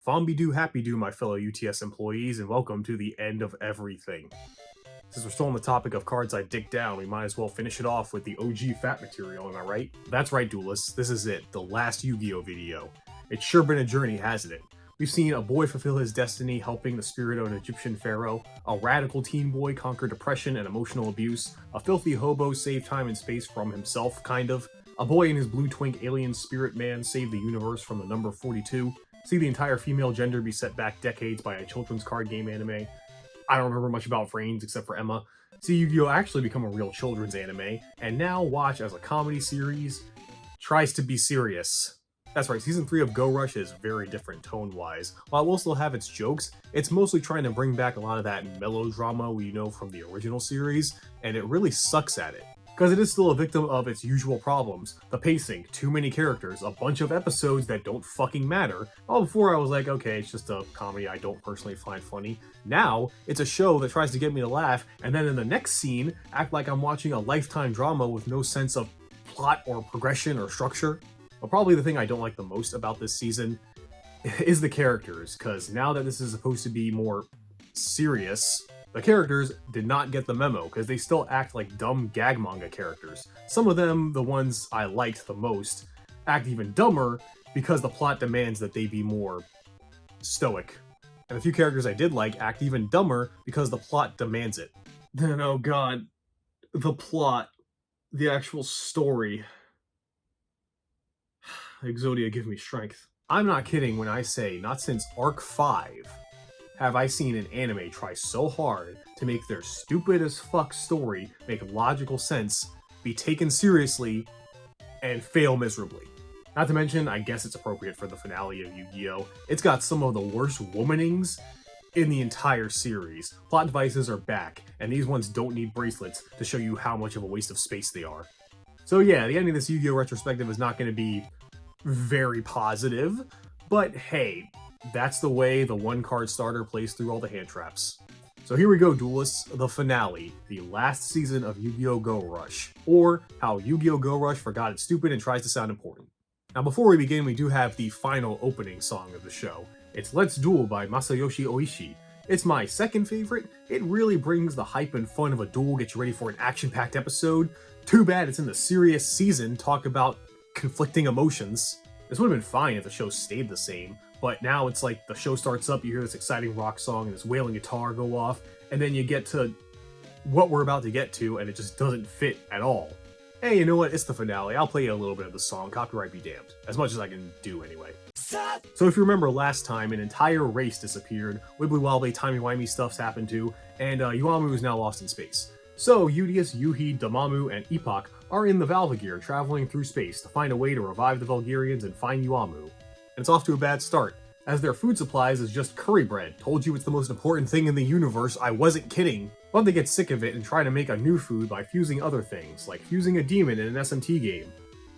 Fombi do happy do, my fellow UTS employees, and welcome to the end of everything. Since we're still on the topic of cards I dig down, we might as well finish it off with the OG fat material, am I right? That's right, duelists, this is it, the last Yu-Gi-Oh video. It's sure been a journey, hasn't it? We've seen a boy fulfill his destiny helping the spirit of an Egyptian pharaoh, a radical teen boy conquer depression and emotional abuse, a filthy hobo save time and space from himself, kind of, a boy and his blue twink alien spirit man save the universe from the number 42, see the entire female gender be set back decades by a children's card game anime. I don't remember much about Frames except for Emma. See Yu-Gi-Oh! Actually become a real children's anime, and now watch as a comedy series tries to be serious. That's right, Season 3 of Go Rush is very different tone-wise. While it will still have its jokes, it's mostly trying to bring back a lot of that melodrama we know from the original series, and it really sucks at it. Because it is still a victim of its usual problems. The pacing, too many characters, a bunch of episodes that don't fucking matter. All before I was like, okay, it's just a comedy I don't personally find funny. Now, it's a show that tries to get me to laugh, and then in the next scene, act like I'm watching a Lifetime drama with no sense of plot or progression or structure. But probably the thing I don't like the most about this season is the characters, because now that this is supposed to be more serious, the characters did not get the memo, because they still act like dumb gag manga characters. Some of them, the ones I liked the most, act even dumber because the plot demands that they be more stoic. And a few characters I did like act even dumber because the plot demands it. Then, oh god, the plot, the actual story. Exodia, give me strength. I'm not kidding when I say, not since Arc 5 have I seen an anime try so hard to make their stupid as fuck story make logical sense, be taken seriously, and fail miserably. Not to mention, I guess it's appropriate for the finale of Yu-Gi-Oh! It's got some of the worst womanings in the entire series. Plot devices are back, and these ones don't need bracelets to show you how much of a waste of space they are. So yeah, the ending of this Yu-Gi-Oh! Retrospective is not going to be very positive, but hey, that's the way the one card starter plays through all the hand traps. So here we go, duelists, the finale, the last season of Yu-Gi-Oh! Go Rush, or how Yu-Gi-Oh! Go Rush forgot it's stupid and tries to sound important. Now before we begin, we do have the final opening song of the show. It's Let's Duel by Masayoshi Oishi. It's my second favorite. It really brings the hype and fun of a duel, get you ready for an action-packed episode. Too bad it's in the serious season, talk about conflicting emotions. This would have been fine if the show stayed the same, but now it's like the show starts up, you hear this exciting rock song and this wailing guitar go off, and then you get to what we're about to get to, and it just doesn't fit at all. Hey, you know what? It's the finale. I'll play you a little bit of the song, copyright be damned. As much as I can do anyway. So if you remember last time, an entire race disappeared, wibbly wobbly timey-wimey stuff's happened to, and Yuamu is now lost in space. So Udius, Yuhi, Damamu, and Epoch are in the Valvagear traveling through space to find a way to revive the Valgarians and find Yuamu. And it's off to a bad start, as their food supplies is just curry bread. Told you it's the most important thing in the universe, I wasn't kidding. But they get sick of it and try to make a new food by fusing other things, like fusing a demon in an SMT game.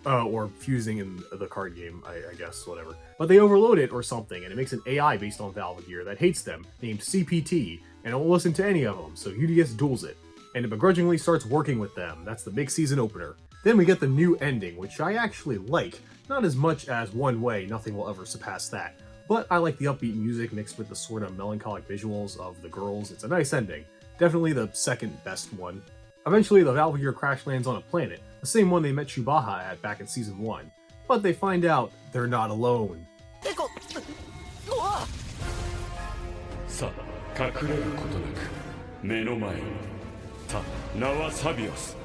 Or fusing in the card game, I guess, whatever. But they overload it or something, and it makes an AI based on Valvagear that hates them, named CPT, and won't listen to any of them, so UDS duels it. And it begrudgingly starts working with them. That's the big season opener. Then we get the new ending, which I actually like. Not as much as One Way, nothing will ever surpass that. But I like the upbeat music mixed with the sort of melancholic visuals of the girls. It's a nice ending. Definitely the second best one. Eventually, the Valvagear crash lands on a planet, the same one they met Shubaha at back in Season 1. But they find out they're not alone. さあ隠れることなく目の前に名はサビオス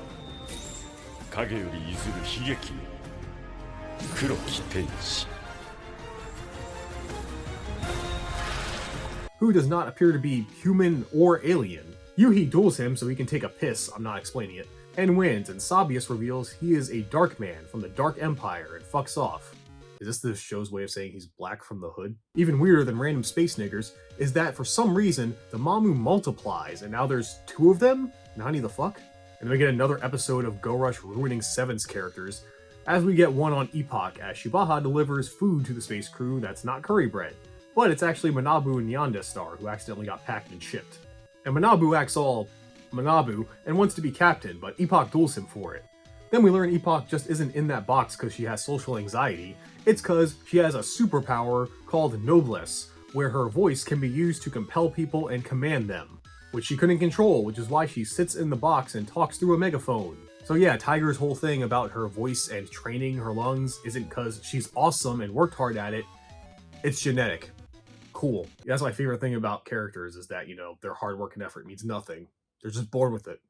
影より譲る悲劇の黒き天使 Who does not appear to be human or alien. Yuhi duels him so he can take a piss, I'm not explaining it, and wins, and Sabius reveals he is a dark man from the Dark Empire and fucks off. Is this the show's way of saying he's black from the hood? Even weirder than random space niggers is that for some reason, the Mamu multiplies, and now there's two of them? Nani the fuck? And then we get another episode of Go Rush ruining Seven's characters, as we get one on Epoch, as Shubaha delivers food to the space crew that's not curry bread, but it's actually Manabu and Yandestar who accidentally got packed and shipped. And Manabu acts all Manabu and wants to be captain, but Epoch duels him for it. Then we learn Epoch just isn't in that box because she has social anxiety. It's cause she has a superpower called Noblesse, where her voice can be used to compel people and command them, which she couldn't control, which is why she sits in the box and talks through a megaphone. So yeah, Tiger's whole thing about her voice and training her lungs isn't cause she's awesome and worked hard at it, it's genetic. Cool. That's my favorite thing about characters is that, their hard work and effort means nothing. They're just born with it.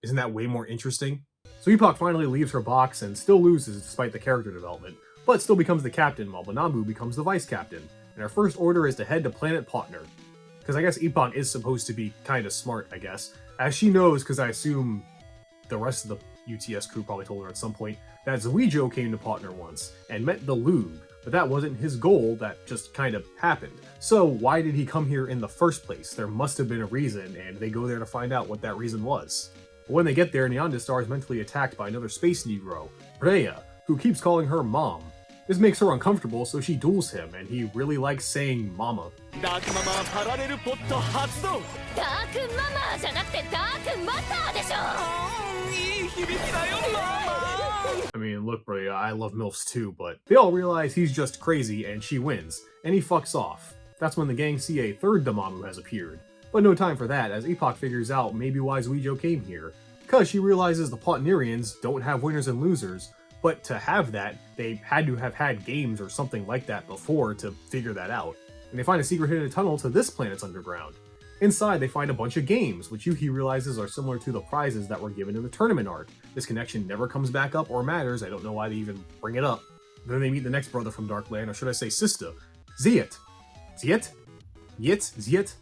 Isn't that way more interesting? So Epoch finally leaves her box and still loses despite the character development, but still becomes the captain while Banamu becomes the vice captain. And her first order is to head to Planet Potner. Because I guess Epoch is supposed to be kind of smart, I guess. As she knows, because I assume the rest of the UTS crew probably told her at some point, that Yugioh came to Potner once and met the Lug, but that wasn't his goal, that just kind of happened. So why did he come here in the first place? There must have been a reason, and they go there to find out what that reason was. But when they get there, Neanderstar is mentally attacked by another space Negro, Rhea, who keeps calling her Mom. This makes her uncomfortable, so she duels him, and he really likes saying Mama. I mean, look, bro, I love MILFs too, but they all realize he's just crazy, and she wins, and he fucks off. That's when the gang see a third Damamu has appeared. But no time for that, as Epoch figures out maybe why Yugioh came here, because she realizes the Potnerians don't have winners and losers, but to have that, they had to have had games or something like that before to figure that out. And they find a secret hidden tunnel to this planet's underground. Inside, they find a bunch of games, which Yuki realizes are similar to the prizes that were given in the tournament arc. This connection never comes back up or matters, I don't know why they even bring it up. Then they meet the next brother from Darkland, or should I say sister, Ziet. Ziet? Ziet?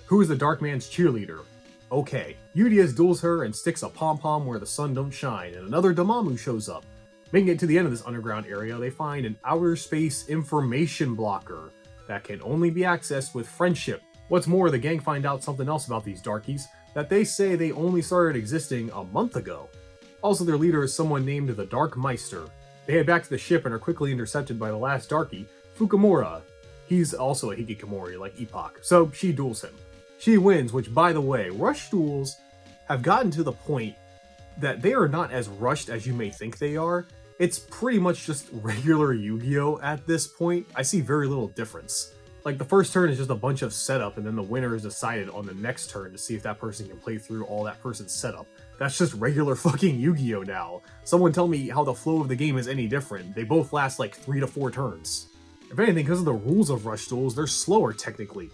Who is the Dark Man's cheerleader. Okay, Udius duels her and sticks a pom-pom where the sun don't shine, and another Damamu shows up. Making it to the end of this underground area, they find an outer space information blocker that can only be accessed with friendship. What's more, the gang find out something else about these darkies, that they say they only started existing a month ago. Also, their leader is someone named the Dark Meister. They head back to the ship and are quickly intercepted by the last darkie, Fukumura. He's also a hikikomori like Epoch, so she duels him. She wins, which, by the way, rush duels have gotten to the point that they are not as rushed as you may think they are. It's pretty much just regular Yu-Gi-Oh! At this point. I see very little difference. Like, the first turn is just a bunch of setup, and then the winner is decided on the next turn to see if that person can play through all that person's setup. That's just regular fucking Yu-Gi-Oh! Now. Someone tell me how the flow of the game is any different. They both last like 3 to 4 turns. If anything, because of the rules of rush duels, they're slower technically.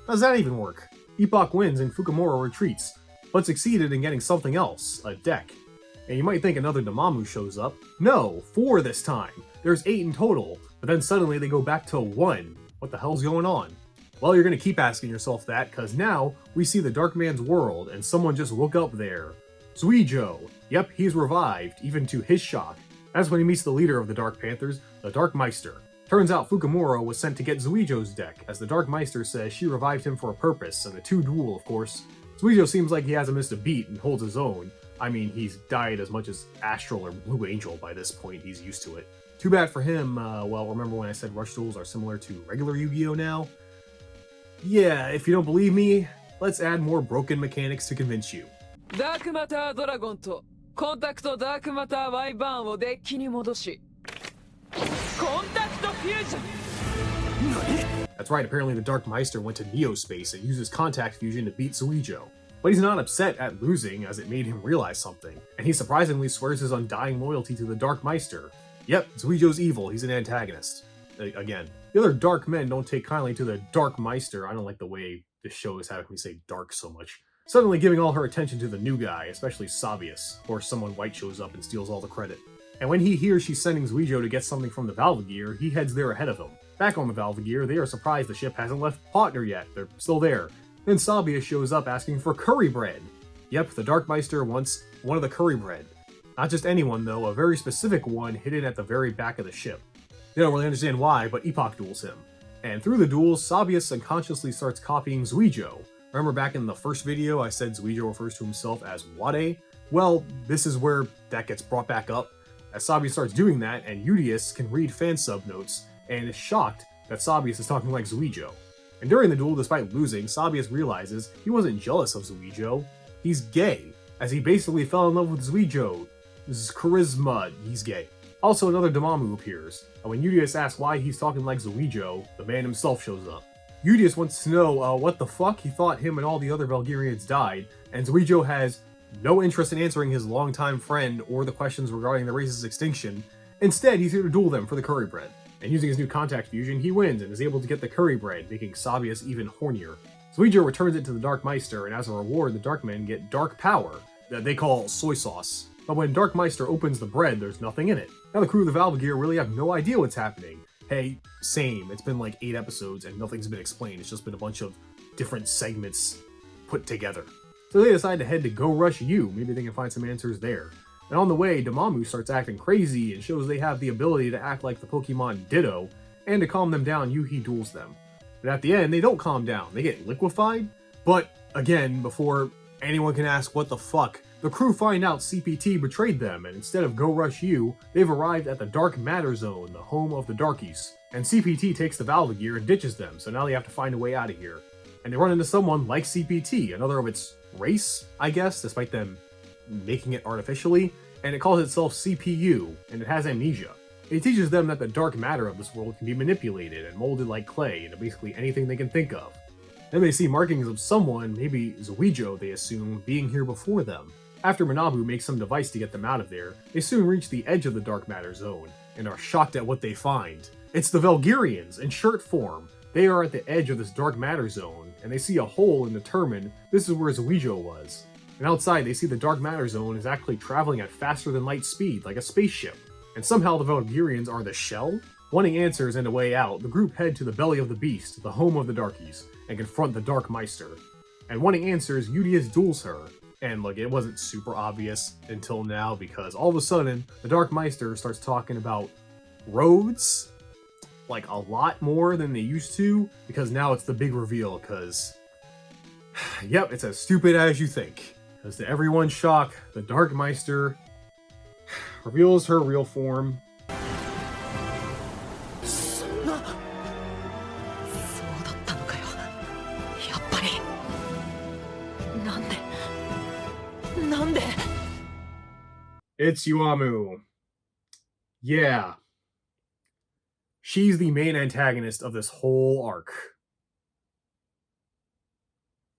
How does that even work? Epoch wins and Fukumura retreats, but succeeded in getting something else, a deck. And you might think another Damamu shows up. No, 4 this time. There's 8 in total, but then suddenly they go back to 1. What the hell's going on? Well, you're gonna keep asking yourself that, cause now we see the Dark Man's world and someone just look up there. Yugioh. Yep, he's revived, even to his shock. That's when he meets the leader of the Dark Panthers, the Dark Meister. Turns out Fukumura was sent to get Yugioh's deck, as the Dark Meister says she revived him for a purpose, and the two duel, of course. Yugioh seems like he hasn't missed a beat and holds his own. I mean, he's died as much as Astral or Blue Angel by this point, he's used to it. Too bad for him, well, remember when I said rush duels are similar to regular Yu-Gi-Oh! Now? Yeah, if you don't believe me, let's add more broken mechanics to convince you. ダークマタードラゴンとコンタクトダークマターワイバーンをデッキに戻しコンタクトフュージョン That's right, apparently the Dark Meister went to Neospace and uses Contact Fusion to beat Yugioh. But he's not upset at losing, as it made him realize something, and he surprisingly swears his undying loyalty to the Dark Meister. Yep, Yugioh's evil, he's an antagonist. Again. The other Dark Men don't take kindly to the Dark Meister. I don't like the way this show is having me say dark so much. Suddenly giving all her attention to the new guy, especially Sabius, or someone white shows up and steals all the credit. And when he hears she's sending Yugioh to get something from the Valvagear, he heads there ahead of him. Back on the Valvagear, they are surprised the ship hasn't left Potner yet, they're still there. Then Sabius shows up asking for curry bread. Yep, the Dark Meister wants one of the curry bread. Not just anyone though, a very specific one hidden at the very back of the ship. They don't really understand why, but Epoch duels him. And through the duels, Sabius unconsciously starts copying Yugioh. Remember back in the first video I said Yugioh refers to himself as Wade? Well, this is where that gets brought back up, as Sabius starts doing that, and Udius can read fan sub notes, and is shocked that Sabius is talking like Yugioh. And during the duel, despite losing, Sabius realizes he wasn't jealous of Yugioh, he's gay, as he basically fell in love with Yugioh. This is charisma, he's gay. Also, another Dormammu appears, and when Udius asks why he's talking like Yugioh, the man himself shows up. Udius wants to know what the fuck, he thought him and all the other Valkyrians died, and Yugioh has no interest in answering his longtime friend or the questions regarding the race's extinction. Instead, he's here to duel them for the curry bread. And using his new contact fusion, he wins and is able to get the curry bread, making Sabius even hornier. Yugioh returns it to the Dark Meister, and as a reward, the Dark Men get dark power that they call soy sauce. But when Dark Meister opens the bread, there's nothing in it. Now the crew of the Valkyr really have no idea what's happening. Hey, same. It's been like 8 episodes and nothing's been explained. It's just been a bunch of different segments put together. So they decide to head to Go Rush U. Maybe they can find some answers there. And on the way, Dormammu starts acting crazy and shows they have the ability to act like the Pokemon Ditto, and to calm them down, Yuhi duels them. But at the end, they don't calm down. They get liquefied. But again, before anyone can ask what the fuck, the crew find out CPT betrayed them, and instead of Go Rush U, they've arrived at the Dark Matter Zone, the home of the Darkies. And CPT takes the Valkyr and ditches them, so now they have to find a way out of here. And they run into someone like CPT, another of its race, I guess, despite them making it artificially, and it calls itself CPU, and it has amnesia. It teaches them that the dark matter of this world can be manipulated and molded like clay into basically anything they can think of. Then they see markings of someone, maybe Yugioh they assume, being here before them. After Manabu makes some device to get them out of there, they soon reach the edge of the dark matter zone, and are shocked at what they find. It's the Valkyrians, in shirt form. They are at the edge of this dark matter zone, and they see a hole and determine this is where Yugioh was. And outside, they see the dark matter zone is actually traveling at faster than light speed, like a spaceship. And somehow the Valkyrians are the shell? Wanting answers and a way out, the group head to the belly of the beast, the home of the Darkies, and confront the Dark Meister. And wanting answers, Udius duels her. And look, it wasn't super obvious until now, because all of a sudden, the Dark Meister starts talking about roads, like a lot more than they used to, because now it's the big reveal, because yep, it's as stupid as you think. Because to everyone's shock, the Dark Meister reveals her real form. It's Yuamu. Yeah. She's the main antagonist of this whole arc.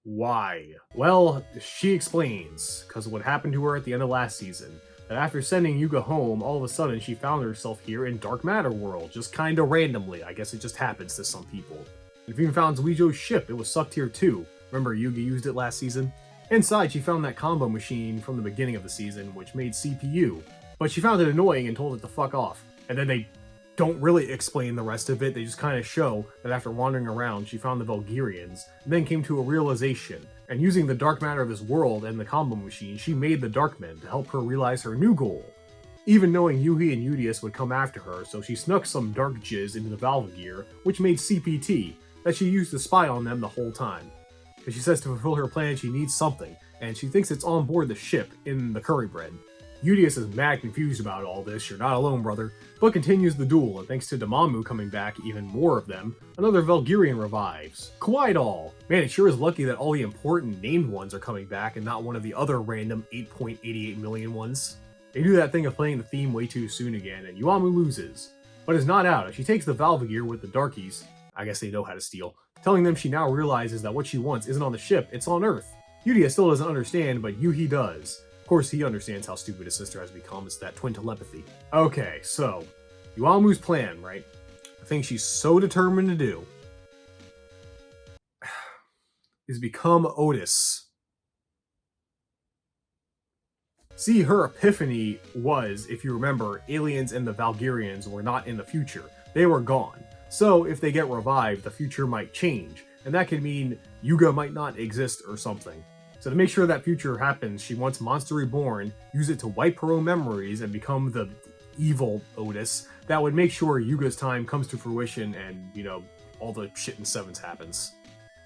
Why? Well, she explains, because of what happened to her at the end of last season, that after sending Yuga home, all of a sudden she found herself here in Dark Matter World, just kinda randomly. I guess it just happens to some people. And if you even found Zuijou's ship, it was sucked here too. Remember Yuga used it last season? Inside, she found that combo machine from the beginning of the season, which made CPU, but she found it annoying and told it to fuck off. And then they don't really explain the rest of it, they just kind of show that after wandering around, she found the Valkyrians, and then came to a realization, and using the dark matter of this world and the combo machine, she made the Darkmen to help her realize her new goal. Even knowing Yuhi and Udius would come after her, so she snuck some dark jizz into the Valkyr, which made CPT, that she used to spy on them the whole time. Because she says to fulfill her plan, she needs something, and she thinks it's on board the ship in the curry bread. Udius is mad confused about all this, you're not alone, brother, but continues the duel, and thanks to Dormammu coming back, even more of them, another Valkyrian revives. Quite all! Man, it sure is lucky that all the important named ones are coming back and not one of the other random 8.88 million ones. They do that thing of playing the theme way too soon again, and Yuamu loses. But is not out, as she takes the Valkyr with the Darkies, I guess they know how to steal, telling them she now realizes that what she wants isn't on the ship, it's on Earth. Udius still doesn't understand, but Yuhi does. Of course, he understands how stupid his sister has become. It's that twin telepathy. Okay, so Yuamu's plan, right? The thing she's so determined to do is become Otis. See, her epiphany was, if you remember, aliens and the Valkyrians were not in the future. They were gone. So if they get revived, the future might change. And that could mean Yuga might not exist or something. So to make sure that future happens, she wants Monster Reborn, use it to wipe her own memories and become the evil Otis that would make sure Yuga's time comes to fruition and, you know, all the shit in Sevens happens.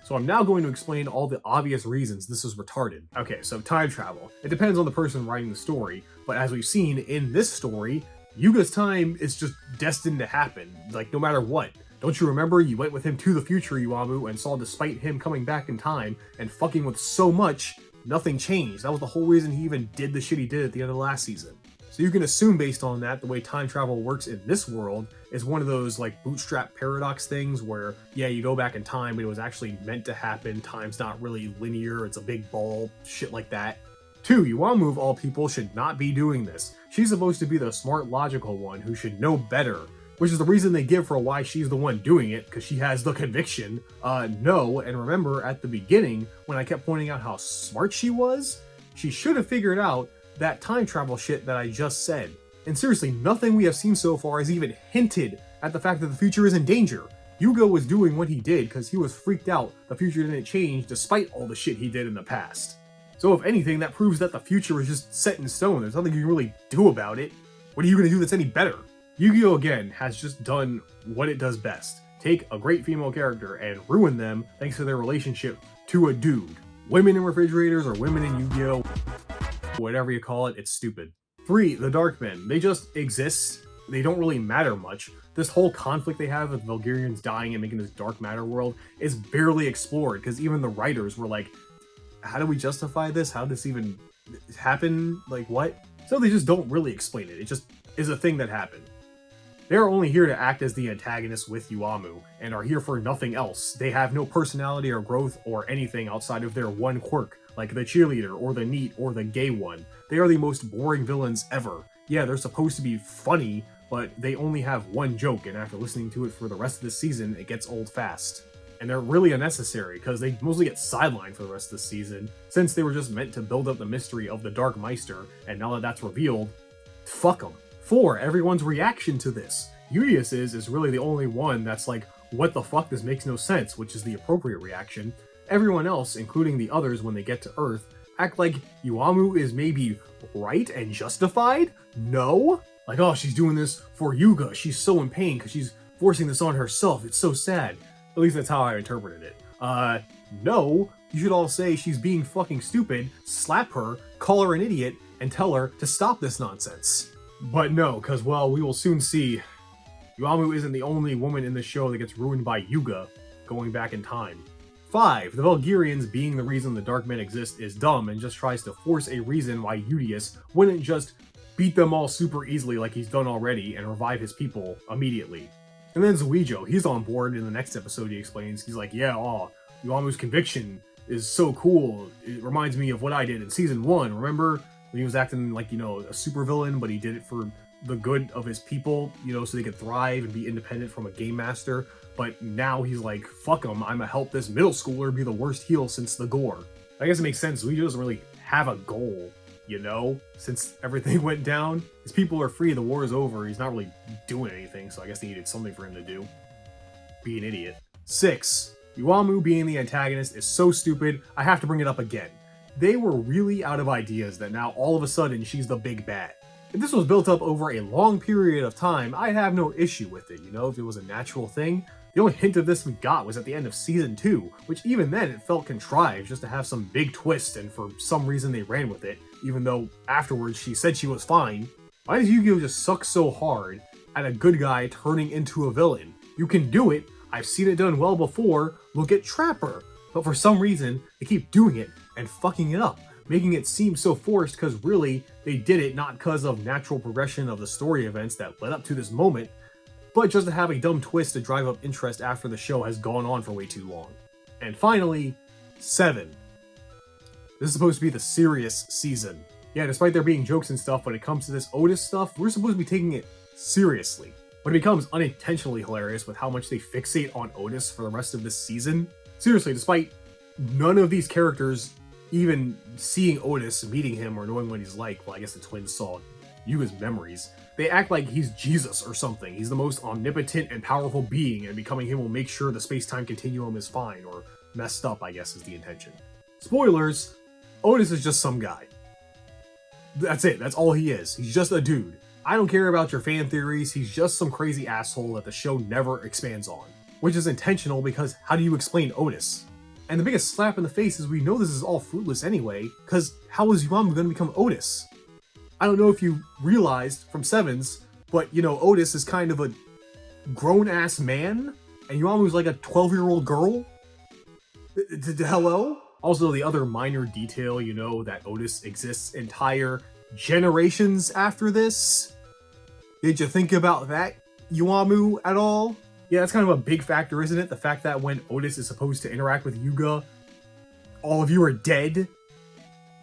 So I'm now going to explain all the obvious reasons this is retarded. Okay, so time travel. It depends on the person writing the story, but as we've seen in this story, Yuga's time is just destined to happen, like no matter what. Don't you remember you went with him to the future, Yuamu, and saw despite him coming back in time and fucking with so much, nothing changed. That was the whole reason he even did the shit he did at the end of last season. So you can assume based on that, the way time travel works in this world is one of those like bootstrap paradox things where, yeah, you go back in time, but it was actually meant to happen. Time's not really linear. It's a big ball, shit like that. 2. Yuamu of all people should not be doing this. She's supposed to be the smart, logical one who should know better, which is the reason they give for why she's the one doing it, because she has the conviction. No, and remember at the beginning, when I kept pointing out how smart she was, she should have figured out that time travel shit that I just said. And seriously, nothing we have seen so far has even hinted at the fact that the future is in danger. Yugioh was doing what he did because he was freaked out the future didn't change despite all the shit he did in the past. So if anything, that proves that the future is just set in stone. There's nothing you can really do about it. What are you going to do that's any better? Yu-Gi-Oh! Again has just done what it does best. Take a great female character and ruin them thanks to their relationship to a dude. Women in refrigerators or women in Yu-Gi-Oh! Whatever you call it, it's stupid. 3. The Dark Men. They just exist. They don't really matter much. This whole conflict they have with Vulgarians dying and making this dark matter world is barely explored because even the writers were like, how do we justify this? How did this even happen? Like what? So they just don't really explain it. It just is a thing that happened. They're only here to act as the antagonists with Yuamu and are here for nothing else. They have no personality or growth or anything outside of their one quirk, like the cheerleader or the neat or the gay one. They are the most boring villains ever. Yeah, they're supposed to be funny, but they only have one joke, and after listening to it for the rest of the season, it gets old fast. And they're really unnecessary, because they mostly get sidelined for the rest of the season, since they were just meant to build up the mystery of the Dark Meister, and now that that's revealed, fuck them. 4. Everyone's reaction to this. Udius's is really the only one that's like, what the fuck, this makes no sense, which is the appropriate reaction. Everyone else, including the others when they get to Earth, act like Yuamu is maybe right and justified? No? Like, oh, she's doing this for Yuga. She's so in pain because she's forcing this on herself. It's so sad. At least that's how I interpreted it. No. You should all say she's being fucking stupid, slap her, call her an idiot, and tell her to stop this nonsense. But no, because, well, we will soon see Yuamu isn't the only woman in the show that gets ruined by Yuga going back in time. 5. The Vulgarians being the reason the Dark Men exist is dumb and just tries to force a reason why Udius wouldn't just beat them all super easily like he's done already and revive his people immediately. And then Zuijo, he's on board. In the next episode he explains, he's like, yeah, Yuamu's conviction is so cool. It reminds me of what I did in season 1. Remember when he was acting like, a supervillain, but he did it for the good of his people, so they could thrive and be independent from a game master. But now he's like, fuck him, I'm gonna help this middle schooler be the worst heel since the gore. I guess it makes sense. Zuijo doesn't really have a goal, since everything went down. His people are free, the war is over, he's not really doing anything, so I guess they needed something for him to do. Be an idiot. 6. Yuamu being the antagonist is so stupid, I have to bring it up again. They were really out of ideas that now all of a sudden she's the big bad. If this was built up over a long period of time, I'd have no issue with it, if it was a natural thing. The only hint of this we got was at the end of season 2, which even then it felt contrived just to have some big twist, and for some reason they ran with it, even though afterwards she said she was fine. Why does Yu-Gi-Oh! Just suck so hard at a good guy turning into a villain? You can do it, I've seen it done well before, look at Trapper. But for some reason, they keep doing it and fucking it up, making it seem so forced because really, they did it not because of natural progression of the story events that led up to this moment, but just to have a dumb twist to drive up interest after the show has gone on for way too long. And finally, 7. This is supposed to be the serious season. Yeah, despite there being jokes and stuff, when it comes to this Otis stuff, we're supposed to be taking it seriously. But it becomes unintentionally hilarious with how much they fixate on Otis for the rest of this season. Seriously, despite none of these characters even seeing Otis, meeting him, or knowing what he's like, well, I guess the twins saw Yuga's memories, they act like he's Jesus or something. He's the most omnipotent and powerful being, and becoming him will make sure the space-time continuum is fine, or messed up, I guess is the intention. Spoilers, Otis is just some guy. That's it, that's all he is. He's just a dude. I don't care about your fan theories, he's just some crazy asshole that the show never expands on. Which is intentional because how do you explain Otis? And the biggest slap in the face is we know this is all fruitless anyway, because how is Yuamu going to become Otis? I don't know if you realized from Sevens, but Otis is kind of a grown-ass man, and Yuamu's like a 12-year-old girl? Hello? Also, the other minor detail, that Otis exists' entire generations after this? Did you think about that, Yuamu, at all? Yeah, that's kind of a big factor, isn't it? The fact that when Otis is supposed to interact with Yuga, all of you are dead?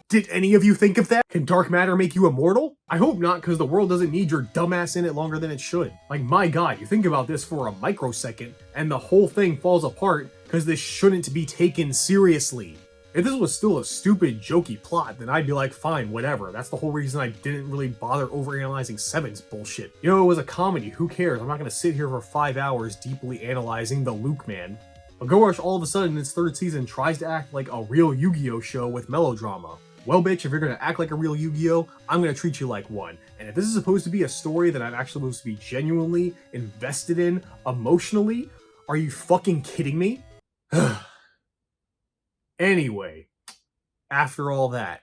Did any of you think of that? Can dark matter make you immortal? I hope not, because the world doesn't need your dumbass in it longer than it should. Like, my god, you think about this for a microsecond, and the whole thing falls apart because this shouldn't be taken seriously. If this was still a stupid, jokey plot, then I'd be like, fine, whatever. That's the whole reason I didn't really bother overanalyzing 7's bullshit. You know, it was a comedy, who cares? I'm not gonna sit here for 5 hours deeply analyzing the Luke man. But Go Rush all of a sudden in its 3rd season tries to act like a real Yu-Gi-Oh show with melodrama. Well, bitch, if you're gonna act like a real Yu-Gi-Oh, I'm gonna treat you like one. And if this is supposed to be a story that I'm actually supposed to be genuinely invested in, emotionally, are you fucking kidding me? Anyway, after all that,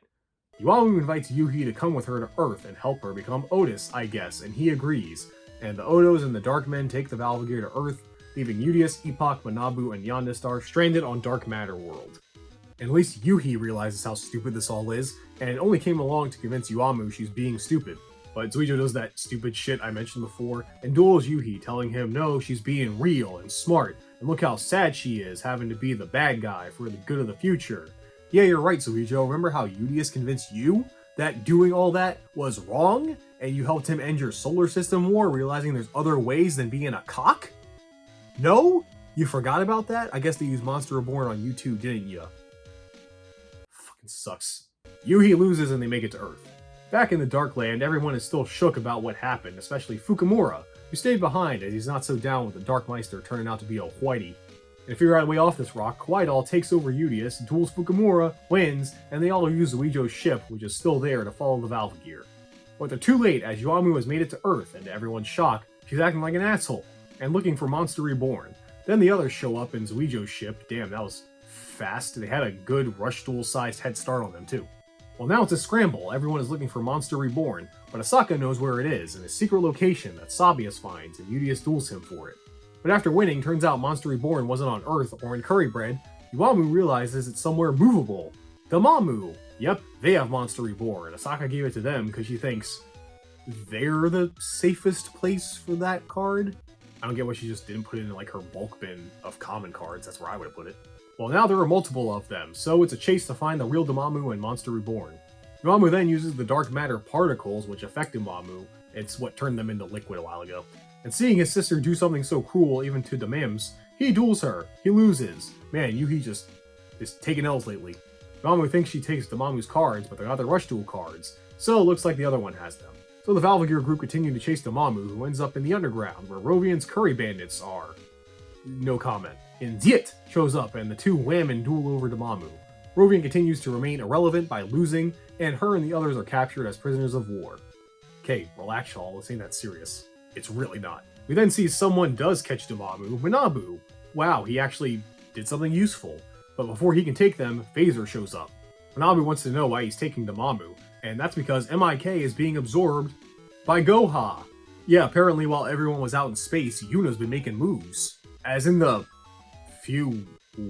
Yuamu invites Yuhi to come with her to Earth and help her become Otis, I guess, and he agrees. And the Odos and the Dark Men take the Valve Gear to Earth, leaving Udius, Epoch, Manabu, and Yondastar stranded on Dark Matter World. And at least Yuhi realizes how stupid this all is, and only came along to convince Yuamu she's being stupid. But Zuijo does that stupid shit I mentioned before, and duels Yuhi, telling him no, she's being real and smart, and look how sad she is, having to be the bad guy for the good of the future. Yeah, you're right, Zuijo. Remember how Udius convinced you that doing all that was wrong, and you helped him end your solar system war, realizing there's other ways than being a cock? No? You forgot about that? I guess they used Monster Reborn on YouTube, didn't ya? Fucking sucks. Yuhi loses and they make it to Earth. Back in the Darkland, everyone is still shook about what happened, especially Fukumura, who stayed behind as he's not so down with the Dark Meister turning out to be a whitey. And to figure out a way off this rock, Quaidol takes over Udius, duels Fukumura, wins, and they all use Zuijo's ship, which is still there, to follow the Valve Gear. But they're too late, as Yuamu has made it to Earth, and to everyone's shock, she's acting like an asshole, and looking for Monster Reborn. Then the others show up in Zuijo's ship. Damn, that was fast. They had a good Rush Duel-sized head start on them, too. Well, now it's a scramble. Everyone is looking for Monster Reborn, but Asaka knows where it is, in a secret location that Sabius finds, and Udius duels him for it. But after winning, turns out Monster Reborn wasn't on Earth or in Curry Bread. Yuamu realizes it's somewhere movable. Damamu! Yep, they have Monster Reborn. Asaka gave it to them because she thinks they're the safest place for that card. I don't get why she just didn't put it in like her bulk bin of common cards. That's where I would have put it. Well, now there are multiple of them, so it's a chase to find the real Damamu and Monster Reborn. Damamu then uses the dark matter particles which affect Damamu. It's what turned them into liquid a while ago. And seeing his sister do something so cruel even to Damims, he duels her. He loses. Man, Yuhi just is taking L's lately. Damamu thinks she takes Damamu's cards, but they're not the Rush Duel cards, so it looks like the other one has them. So the Valve Gear group continue to chase Damamu, who ends up in the underground, where Rovian's curry bandits are. No comment. And Diet shows up, and the two wham and duel over Damamu. Rovian continues to remain irrelevant by losing, and her and the others are captured as prisoners of war. Okay, relax y'all, this ain't that serious. It's really not. We then see someone does catch Damamu, Manabu. Wow, he actually did something useful. But before he can take them, Phaser shows up. Manabu wants to know why he's taking Damamu, and that's because MIK is being absorbed by Goha. Yeah, apparently while everyone was out in space, Yuna's been making moves. As in the few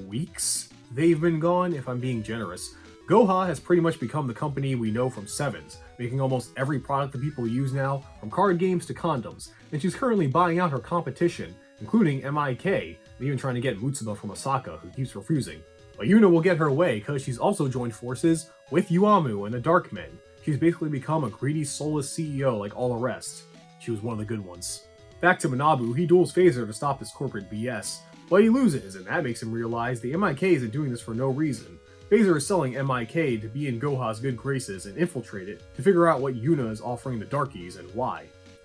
weeks they've been gone, if I'm being generous. Goha has pretty much become the company we know from Sevens, making almost every product that people use now, from card games to condoms, and she's currently buying out her competition, including MIK, and even trying to get Mutsuba from Osaka, who keeps refusing. But Yuna will get her way, because she's also joined forces with Yuamu and the Dark Men. She's basically become a greedy, soulless CEO like all the rest. She was one of the good ones. Back to Manabu, he duels Phaser to stop his corporate BS, but he loses, and that makes him realize the MIK isn't doing this for no reason. Phaser is selling MIK to be in Goha's good graces and infiltrate it to figure out what Yuna is offering the Darkies and why.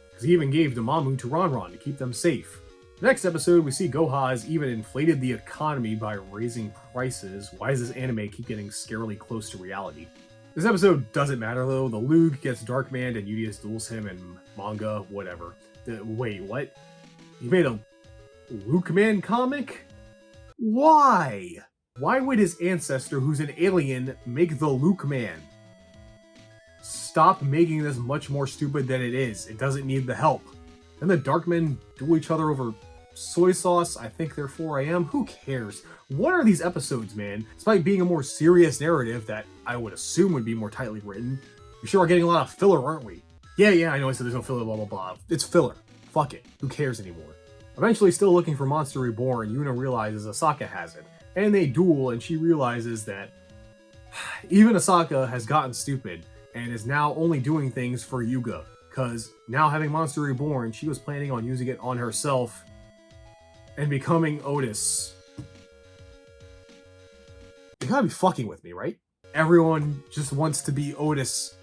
Because he even gave Damamu to Ronron to keep them safe. Next episode, we see Goha has even inflated the economy by raising prices. Why does this anime keep getting scarily close to reality? This episode doesn't matter though. The Lug gets Darkman and Udius duels him and manga, whatever. Wait, what? You made a Luke Man comic? Why? Why would his ancestor, who's an alien, make the Luke Man? Stop making this much more stupid than it is. It doesn't need the help. Then the Darkmen duel each other over soy sauce. I think therefore I am. Who cares? What are these episodes, man? Despite being a more serious narrative that I would assume would be more tightly written, We sure are getting a lot of filler, aren't we? Yeah, I know I said there's no filler, blah, blah, blah. It's filler. Fuck it. Who cares anymore? Eventually, still looking for Monster Reborn, Yuna realizes Asaka has it. And they duel, and she realizes that even Asaka has gotten stupid and is now only doing things for Yuga. Because now having Monster Reborn, she was planning on using it on herself and becoming Otis. You gotta be fucking with me, right? Everyone just wants to be Otis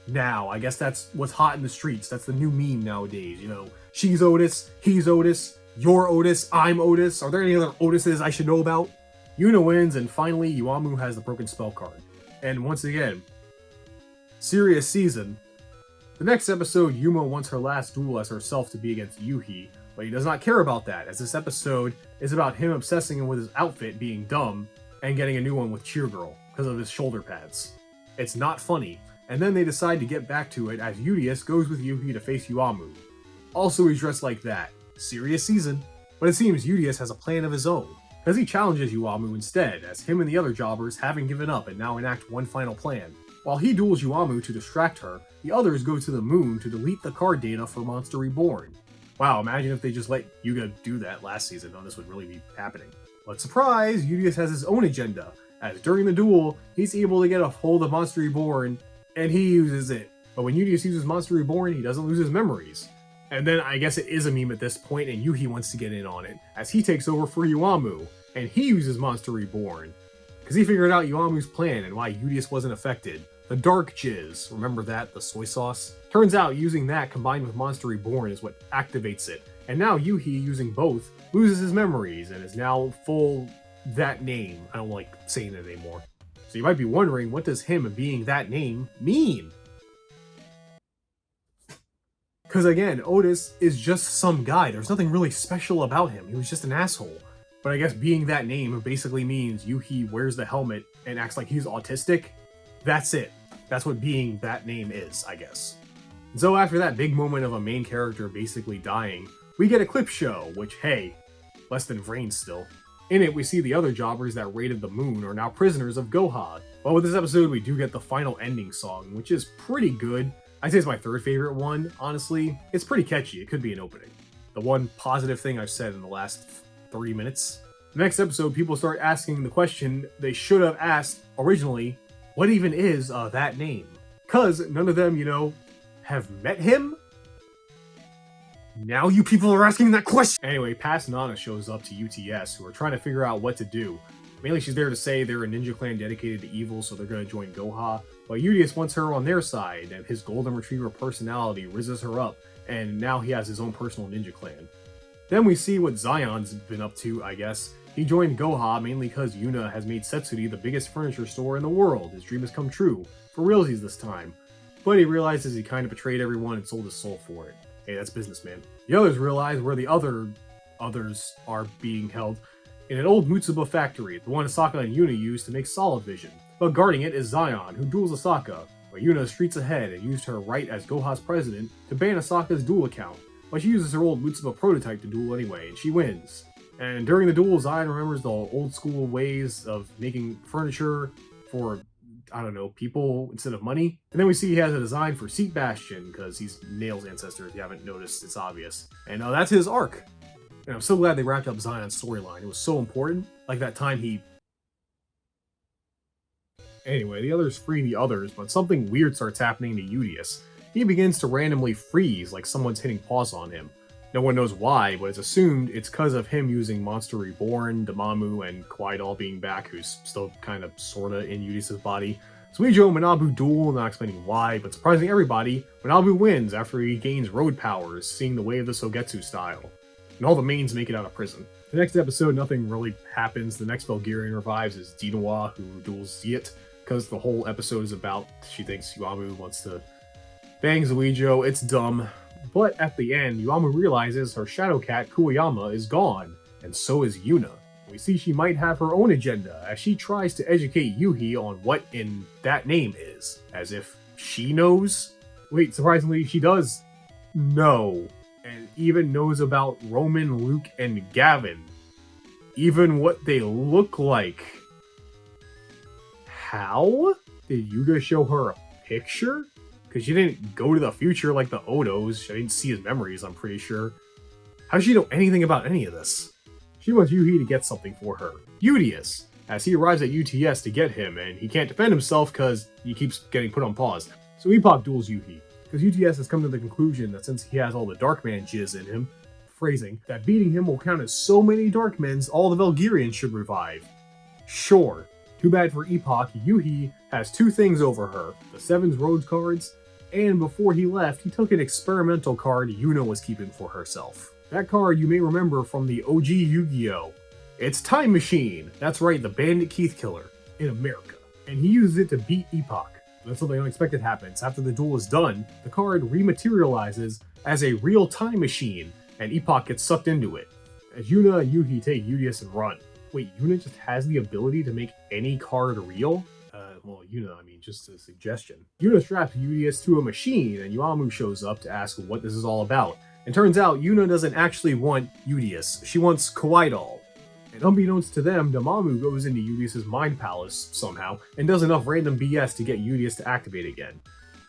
now. I guess that's what's hot in the streets. That's the new meme nowadays, you know. She's Otis, he's Otis, you're Otis, I'm Otis. Are there any other Otises I should know about? Yuna wins, and finally, Yuamu has the broken spell card. And once again, serious season. The next episode, Yuma wants her last duel as herself to be against Yuhi, but he does not care about that, as this episode is about him obsessing with his outfit being dumb and getting a new one with Cheer Girl because of his shoulder pads. It's not funny, and then they decide to get back to it as Udius goes with Yuhi to face Yuamu. Also, he's dressed like that. Serious season. But it seems Udius has a plan of his own, because he challenges Yuamu instead, as him and the other jobbers haven't given up and now enact one final plan. While he duels Yuamu to distract her, the others go to the moon to delete the card data for Monster Reborn. Wow, imagine if they just let Yuga do that last season, none of this would really be happening. But surprise, Udius has his own agenda, as during the duel, he's able to get a hold of Monster Reborn, and he uses it. But when Udius uses Monster Reborn, he doesn't lose his memories. And then I guess it is a meme at this point, and Yuhi wants to get in on it, as he takes over for Yuamu, and he uses Monster Reborn, because he figured out Yuamu's plan and why Udius wasn't affected. The dark jizz, remember that, the soy sauce? Turns out using that combined with Monster Reborn is what activates it, and now Yuhi, using both, loses his memories and is now full that name. I don't like saying it anymore. So you might be wondering, what does him being that name mean? Because again, Otis is just some guy. There's nothing really special about him. He was just an asshole. But I guess being that name basically means Yuhi wears the helmet and acts like he's autistic. That's it. That's what being that name is, I guess. And so after that big moment of a main character basically dying, we get a clip show, which, hey, less than Vrain still. In it, we see the other jobbers that raided the moon are now prisoners of Goha. But with this episode, we do get the final ending song, which is pretty good. I'd say it's my third favorite one, honestly. It's pretty catchy. It could be an opening. The one positive thing I've said in the last 30 minutes. The next episode, people start asking the question they should have asked originally, what even is that name? Because none of them, have met him? Now you people are asking that question! Anyway, past Nana shows up to UTS, who are trying to figure out what to do. Mainly she's there to say they're a ninja clan dedicated to evil, so they're going to join Goha. But Udius wants her on their side, and his golden retriever personality rizzes her up, and now he has his own personal ninja clan. Then we see what Zion's been up to, I guess. He joined Goha mainly because Yuna has made Setsuri the biggest furniture store in the world. His dream has come true. For realsies this time. But he realizes he kind of betrayed everyone and sold his soul for it. Hey, that's business, man. The others realize where the others are being held. In an old Mutsuba factory, the one Asaka and Yuna used to make Solid Vision. But guarding it is Zion, who duels Asaka. But Yuna streets ahead and used her right as Goha's president to ban Asaka's duel account. But she uses her old Mutsuba prototype to duel anyway, and she wins. And during the duel, Zion remembers the old school ways of making furniture for, I don't know, people instead of money. And then we see he has a design for Seat Bastion, because he's Nail's ancestor, if you haven't noticed, it's obvious. And that's his arc. And I'm so glad they wrapped up Zion's storyline. It was so important. Like that time he... Anyway, the others free the others, but something weird starts happening to Udius. He begins to randomly freeze, like someone's hitting pause on him. No one knows why, but it's assumed it's because of him using Monster Reborn, Damamu, and Quaidol being back, who's still kind of sorta in Udius' body. Suijo and Manabu duel, not explaining why, but surprising everybody, Manabu wins after he gains road powers, seeing the way of the Sogetsu style. And all the mains make it out of prison. The next episode, nothing really happens. The next Bulgarian revives is Dinawa, who duels Ziet, because the whole episode is about she thinks Yuamu wants to bang Zuijo. It's dumb. But at the end, Yuamu realizes her shadow cat, Kuwayama, is gone, and so is Yuna. We see she might have her own agenda, as she tries to educate Yuhi on what in that name is. As if she knows? Wait, surprisingly, she does know. And even knows about Roman, Luke, and Gavin. Even what they look like. How? Did Yuga show her a picture? Because she didn't go to the future like the Odos. She didn't see his memories, I'm pretty sure. How does she know anything about any of this? She wants Yuhi to get something for her. Udius, as he arrives at UTS to get him, and he can't defend himself because he keeps getting put on pause. So Epoch duels Yuhi, because UTS has come to the conclusion that since he has all the Darkman jizz in him, phrasing, that beating him will count as so many Darkmens, all the Valgyrians should revive. Sure. Too bad for Epoch, Yuhi has two things over her, the Seven's Roads cards, and before he left, he took an experimental card Yuna was keeping for herself. That card you may remember from the OG Yu-Gi-Oh! It's Time Machine! That's right, the Bandit Keith Killer, in America. And he uses it to beat Epoch. Then something unexpected happens. After the duel is done, the card rematerializes as a real time machine, and Epoch gets sucked into it. As Yuna and Yuhi take Udius and run. Wait, Yuna just has the ability to make any card real? Well, Yuna, I mean, just a suggestion. Yuna straps Udius to a machine, and Yuamu shows up to ask what this is all about. And turns out, Yuna doesn't actually want Udius. She wants Kawaii Doll. And unbeknownst to them, Damamu goes into Udius' mind palace somehow, and does enough random BS to get Udius to activate again.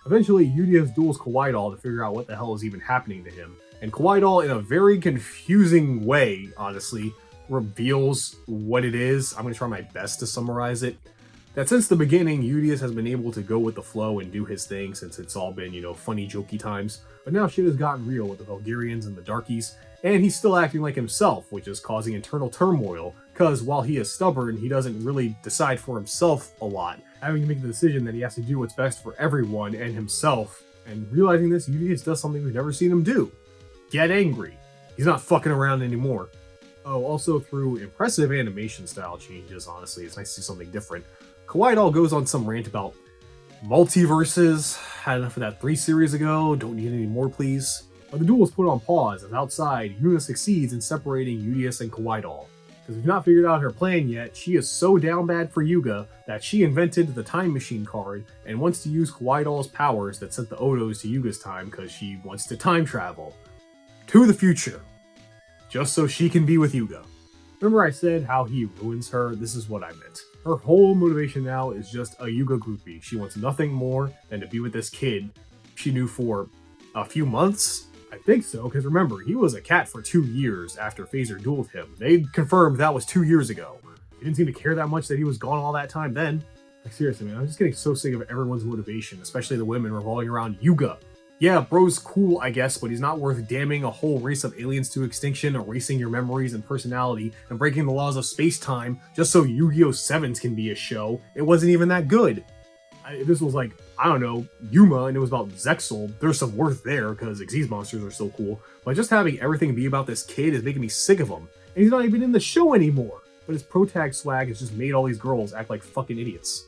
Eventually, Udius duels Kawaii Doll to figure out what the hell is even happening to him. And Kawaii Doll, in a very confusing way, honestly, reveals what it is. I'm going to try my best to summarize it. That since the beginning, Udius has been able to go with the flow and do his thing since it's all been, funny, jokey times. But now shit has gotten real with the Valgyrians and the Darkies, and he's still acting like himself, which is causing internal turmoil, because while he is stubborn, he doesn't really decide for himself a lot, having to make the decision that he has to do what's best for everyone and himself, and realizing this, Udius does something we've never seen him do. Get angry. He's not fucking around anymore. Oh, also through impressive animation style changes, honestly, it's nice to see something different. Kawaii Doll goes on some rant about multiverses. Had enough of that 3 series ago. Don't need any more, please. But the duel is put on pause as outside, Yuna succeeds in separating Udius and Kawaii Doll. Because we've not figured out her plan yet, she is so down bad for Yuga that she invented the Time Machine card and wants to use Kawaii Doll's powers that sent the Odos to Yuga's time because she wants to time travel. To the future. Just so she can be with Yuga. Remember I said how he ruins her? This is what I meant. Her whole motivation now is just a Yuga groupie. She wants nothing more than to be with this kid she knew for a few months? I think so, because remember, he was a cat for 2 years after Phaser dueled him. They confirmed that was 2 years ago. He didn't seem to care that much that he was gone all that time then. Like seriously, man, I'm just getting so sick of everyone's motivation, especially the women revolving around Yuga. Yeah, bro's cool, I guess, but he's not worth damning a whole race of aliens to extinction, erasing your memories and personality, and breaking the laws of space-time just so Yu-Gi-Oh! 7s can be a show. It wasn't even that good. This was like, I don't know, Yuma, and it was about Zexel. There's some worth there, because Xyz monsters are so cool. But just having everything be about this kid is making me sick of him. And he's not even in the show anymore. But his protag swag has just made all these girls act like fucking idiots.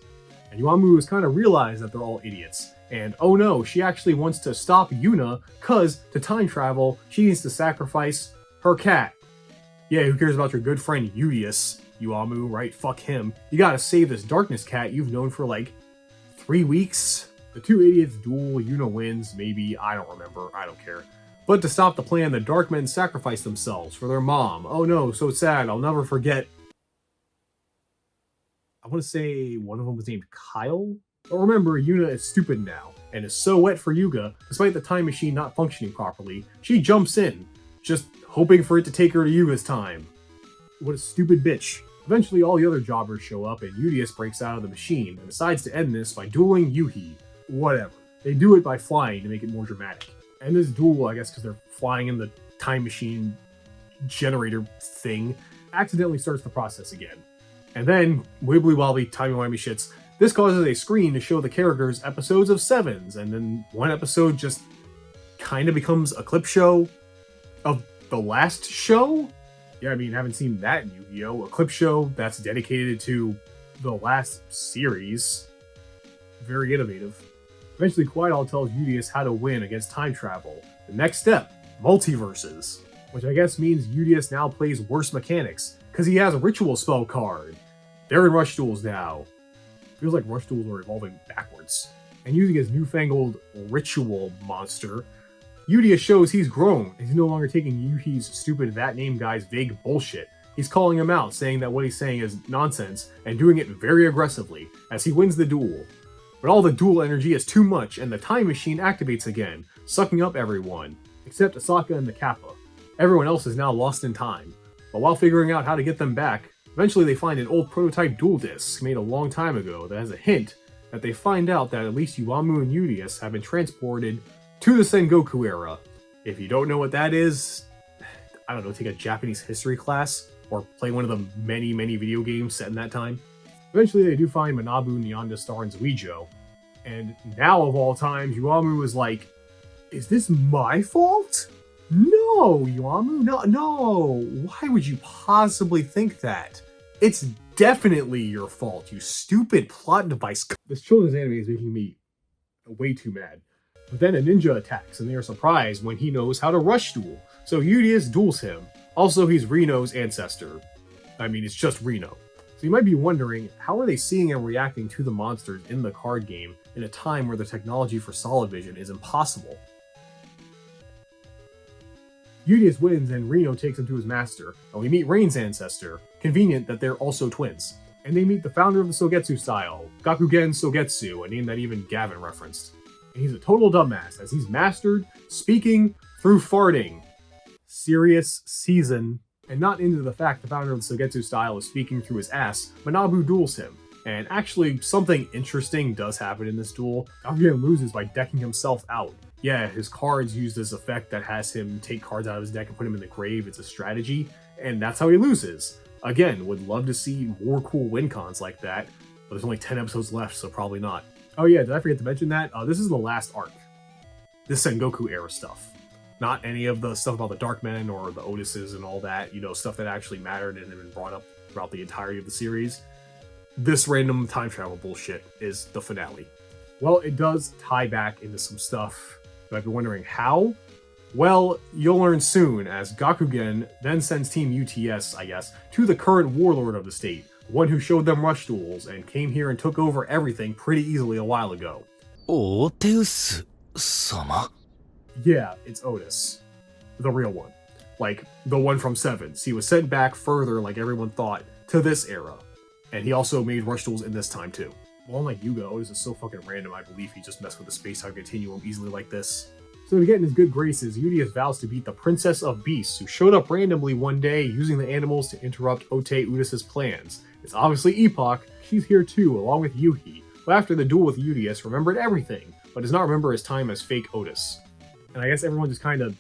And Yuamu has kind of realized that they're all idiots. And oh no, she actually wants to stop Yuna, cause to time travel, she needs to sacrifice her cat. Yeah, who cares about your good friend Udius, Yuamu, right? Fuck him. You gotta save this darkness cat you've known for like 3 weeks. The two idiots duel, Yuna wins, maybe, I don't remember, I don't care. But to stop the plan, the Darkmen sacrifice themselves for their mom. Oh no, so sad, I'll never forget. I want to say one of them was named Kyle? But remember, Yuna is stupid now, and is so wet for Yuga, despite the time machine not functioning properly, she jumps in, just hoping for it to take her to Yuga's time. What a stupid bitch. Eventually all the other jobbers show up and Udius breaks out of the machine and decides to end this by dueling Yuhi. Whatever. They do it by flying to make it more dramatic. And this duel, I guess because they're flying in the time machine generator thing, accidentally starts the process again. And then, wibbly wobbly, timey-wimey shits, this causes a screen to show the characters episodes of 7s, and then one episode just kind of becomes a clip show of the last show? Yeah, I mean, haven't seen that in Yu-Gi-Oh! A clip show that's dedicated to the last series. Very innovative. Eventually, Kawaii Doll tells Udius how to win against time travel. The next step, multiverses. Which I guess means Udius now plays worse mechanics, because he has a ritual spell card. They're in Rush Duels now. Feels like Rush Duels are evolving backwards. And using his newfangled ritual monster, Udius shows he's grown, and he's no longer taking Yuhi's stupid that name guy's vague bullshit. He's calling him out, saying that what he's saying is nonsense, and doing it very aggressively, as he wins the duel. But all the duel energy is too much and the time machine activates again, sucking up everyone, except Asaka and the Kappa. Everyone else is now lost in time. But while figuring out how to get them back, eventually they find an old prototype duel disc made a long time ago that has a hint that they find out that at least Yuamu and Udius have been transported to the Sengoku era. If you don't know what that is, I don't know, take a Japanese history class or play one of the many video games set in that time. Eventually they do find Manabu, Nyanda Star, and Zuijo, and now of all times, Yuamu is like, is this my fault? No, Yuamu, no, why would you possibly think that? It's definitely your fault, you stupid plot device. This children's anime is making me way too mad. But then a ninja attacks, and they are surprised when he knows how to rush duel. So Udius duels him. Also, he's Reno's ancestor. I mean, it's just Reno. So you might be wondering, how are they seeing and reacting to the monsters in the card game in a time where the technology for solid vision is impossible? Udius wins and Reno takes him to his master, and we meet Rain's ancestor. Convenient that they're also twins. And they meet the founder of the Sogetsu style, Gakugen Sogetsu, a name that even Gavin referenced. And he's a total dumbass, as he's mastered speaking through farting. Serious season. And not into the fact the founder of the Sogetsu style is speaking through his ass, Manabu duels him. And actually, something interesting does happen in this duel. Gakugen loses by decking himself out. Yeah, his cards use this effect that has him take cards out of his deck and put him in the grave. It's a strategy, and that's how he loses. Again, would love to see more cool win cons like that, but there's only 10 episodes left, so probably not. Oh yeah, did I forget to mention that? This is the last arc. This Sengoku era stuff. Not any of the stuff about the Darkmen or the Otises and all that, you know, stuff that actually mattered and had been brought up throughout the entirety of the series. This random time travel bullshit is the finale. Well, it does tie back into some stuff. You might be wondering how? Well, you'll learn soon, as Gakugen then sends Team UTS, I guess, to the current warlord of the state, one who showed them rush duels and came here and took over everything pretty easily a while ago. Oteus-sama? Yeah, it's Otis. The real one. Like, the one from Sevens. He was sent back further, like everyone thought, to this era. And he also made rush duels in this time, too. Well, unlike Yugioh, Otis is so fucking random, I believe he just messed with the space-time continuum easily like this. So to get in his good graces, Udius vows to beat the Princess of Beasts, who showed up randomly one day using the animals to interrupt Ote Udis' plans. It's obviously Epoch, she's here too, along with Yuhi, who after the duel with Udius remembered everything, but does not remember his time as fake Otis. And I guess everyone just kind of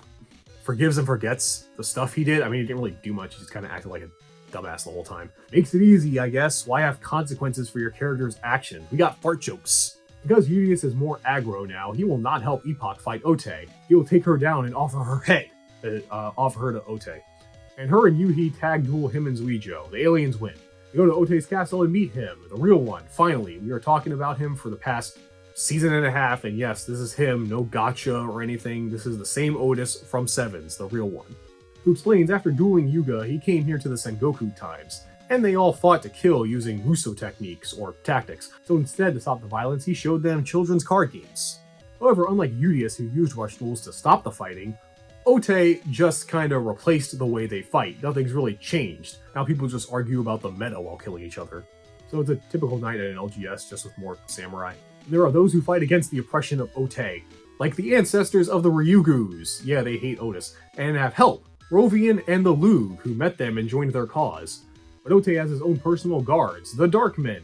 forgives and forgets the stuff he did. I mean, he didn't really do much, he just kind of acted like a dumbass the whole time. Makes it easy, I guess. Why have consequences for your character's action? We got fart jokes. Because Udius is more aggro now, he will not help Epoch fight Ote. He will take her down and offer her head. Offer her to Ote. And her and Yuhi tag duel him and Zuijo. The aliens win. We go to Ote's castle and meet him, the real one. Finally, we are talking about him for the past season and a half, and yes, this is him, no gotcha or anything. This is the same Otis from Sevens, the real one. Who explains after dueling Yuga, he came here to the Sengoku times, and they all fought to kill using Muso techniques, or tactics, so instead to stop the violence, he showed them children's card games. However, unlike Udius, who used rush duels to stop the fighting, Ote just kinda replaced the way they fight. Nothing's really changed. Now people just argue about the meta while killing each other. So it's a typical night at an LGS, just with more samurai. There are those who fight against the oppression of Ote, like the ancestors of the Ryugus. Yeah, they hate Otis, and have help. Rovian and the Lug, who met them and joined their cause. But Ote has his own personal guards, the Darkmen.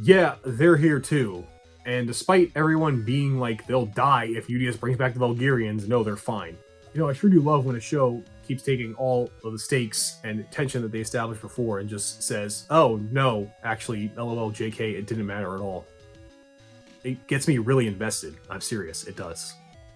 Yeah, they're here too. And despite everyone being like they'll die if Udius brings back the Vulgarians, no, they're fine. You know, I sure do love when a show keeps taking all of the stakes and tension that they established before and just says, oh, no, actually, LOL, JK, it didn't matter at all. It gets me really invested. I'm serious, it does.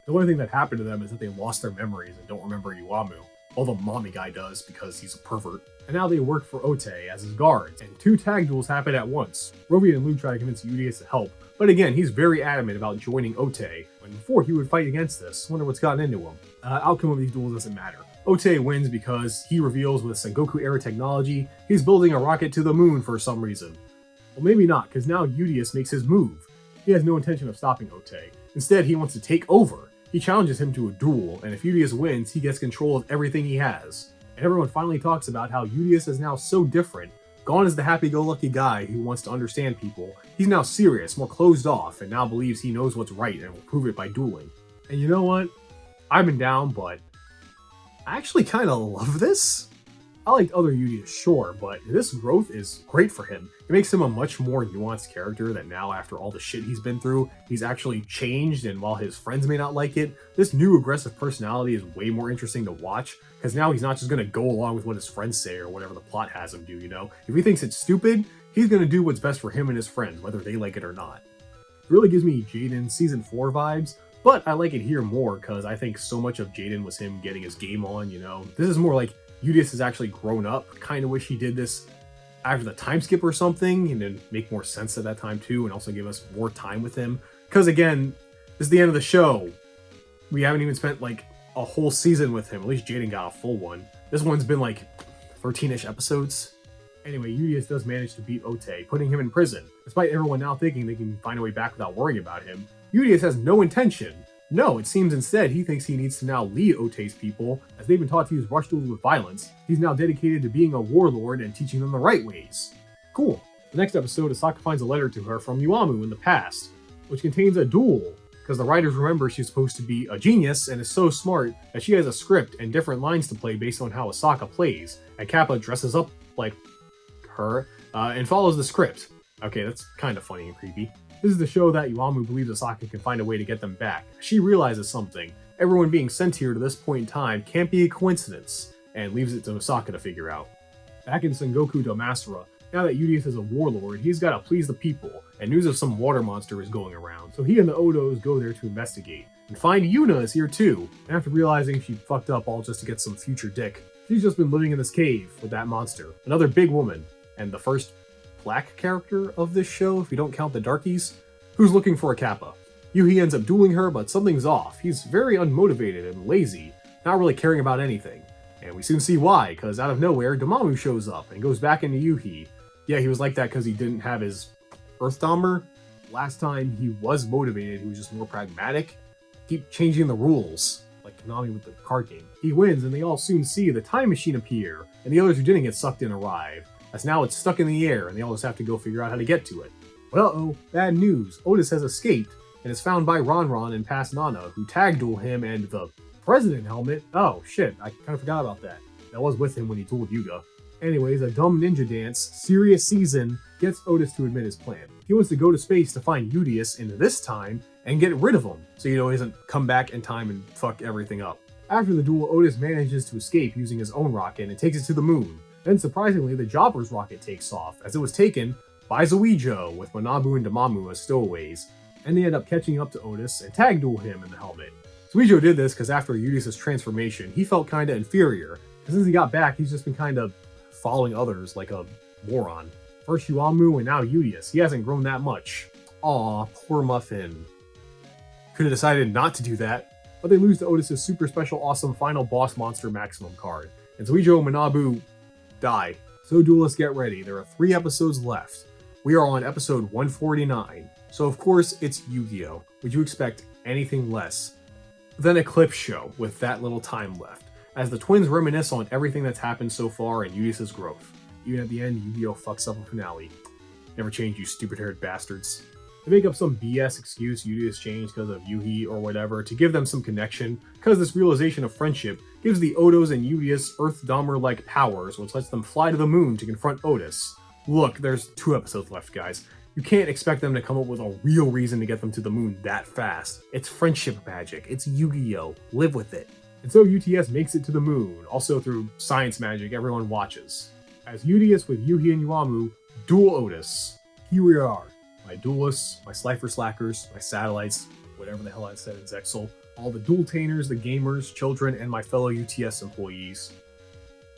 The only thing that happened to them is that they lost their memories and don't remember Iwamu. All the mommy guy does because he's a pervert. And now they work for Ote as his guards, and 2 tag duels happen at once. Rovian and Luke try to convince Udius to help, but again, he's very adamant about joining Ote, when before he would fight against this. Wonder what's gotten into him. Outcome of these duels doesn't matter. Ote wins because he reveals with Sengoku-era technology, he's building a rocket to the moon for some reason. Well, maybe not, because now Udius makes his move. He has no intention of stopping Ote. Instead, he wants to take over. He challenges him to a duel, and if Udius wins, he gets control of everything he has. And everyone finally talks about how Udius is now so different, Gone is the happy-go-lucky guy who wants to understand people. He's now serious, more closed off, and now believes he knows what's right and will prove it by dueling. And you know what? I've been down, but I actually kind of love this. I liked other yugioh, sure, but this growth is great for him. It makes him a much more nuanced character that now, after all the shit he's been through, he's actually changed, and while his friends may not like it, this new aggressive personality is way more interesting to watch, because now he's not just going to go along with what his friends say or whatever the plot has him do, you know? If he thinks it's stupid, he's going to do what's best for him and his friends, whether they like it or not. It really gives me Jaden Season 4 vibes, but I like it here more because I think so much of Jaden was him getting his game on, you know? This is more like yugioh has actually grown up. Kind of wish he did this after the time skip or something, and then make more sense at that time too, and also give us more time with him. Because again, this is the end of the show. We haven't even spent like a whole season with him. At least Jaden got a full one. This one's been like 13-ish episodes. Anyway, yugioh does manage to beat Ote, putting him in prison. Despite everyone now thinking they can find a way back without worrying about him, yugioh has no intention. No, it seems instead he thinks he needs to now lead Ote's people, as they've been taught to use rush duels with violence. He's now dedicated to being a warlord and teaching them the right ways. Cool. The next episode, Asaka finds a letter to her from Yuamu in the past, which contains a duel, because the writers remember she's supposed to be a genius and is so smart that she has a script and different lines to play based on how Asaka plays, and Kappa dresses up like her and follows the script. Okay, that's kind of funny and creepy. This is the show that Yuamu believes Asaka can find a way to get them back. She realizes something. Everyone being sent here to this point in time can't be a coincidence, and leaves it to Asaka to figure out. Back in Sengoku Dumbassara, now that yugioh is a warlord, he's got to please the people, and news of some water monster is going around, so he and the Odos go there to investigate. And find Yuna is here too, and after realizing she fucked up all just to get some future dick, she's just been living in this cave with that monster, another big woman, and the first black character of this show, if you don't count the darkies, who's looking for a Kappa. Yuhi ends up dueling her, but something's off. He's very unmotivated and lazy, not really caring about anything. And we soon see why, because out of nowhere, Damamu shows up and goes back into Yuhi. Yeah, he was like that because he didn't have his Earth Dahmer. Last time he was motivated, he was just more pragmatic. Keep changing the rules, like Konami with the card game. He wins, and they all soon see the time machine appear, and the others who didn't get sucked in arrive. As now it's stuck in the air, and they all just have to go figure out how to get to it. But uh-oh, bad news. Otis has escaped, and is found by Ron and past Nana, who tag duel him and the President helmet. Oh shit, I kind of forgot about that. That was with him when he dueled Yuga. Anyways, a dumb ninja dance, serious season, gets Otis to admit his plan. He wants to go to space to find yugioh in this time, and get rid of him, so he doesn't come back in time and fuck everything up. After the duel, Otis manages to escape using his own rocket and takes it to the moon. Then surprisingly, the Jobber's rocket takes off, as it was taken by yugioh with Manabu and Damamu as stowaways, and they end up catching up to Otis and tag duel him in the helmet. Yugioh did this because after yugioh's transformation, he felt kinda inferior, and since he got back, he's just been kinda following others like a moron. First Yuamu and now yugioh, he hasn't grown that much. Aw, poor Muffin. Could've decided not to do that, but they lose to Otis's super special awesome final boss monster maximum card, and Zexel and Manabu die. So duelists, get ready, there are 3 episodes left. We are on episode 149, so of course it's Yu-Gi-Oh! Would you expect anything less than a clip show with that little time left, as the twins reminisce on everything that's happened so far in yugioh's growth. Even at the end, Yu-Gi-Oh! Fucks up a finale. Never change, you stupid-haired bastards. They make up some BS excuse Yugioh's changed because of Yuhi or whatever to give them some connection, because this realization of friendship gives the Odos and Yugioh's Earth Dahmer-like powers, which lets them fly to the moon to confront Otis. Look, there's 2 episodes left, guys. You can't expect them to come up with a real reason to get them to the moon that fast. It's friendship magic. It's Yu-Gi-Oh! Live with it. And so UTS makes it to the moon, also through science magic everyone watches. As UTS with Yuhi and Yuamu duel Otis. Here we are. My duelists, my Slifer Slackers, my satellites, whatever the hell I said in Zexel, all the dueltainers, the gamers, children, and my fellow UTS employees.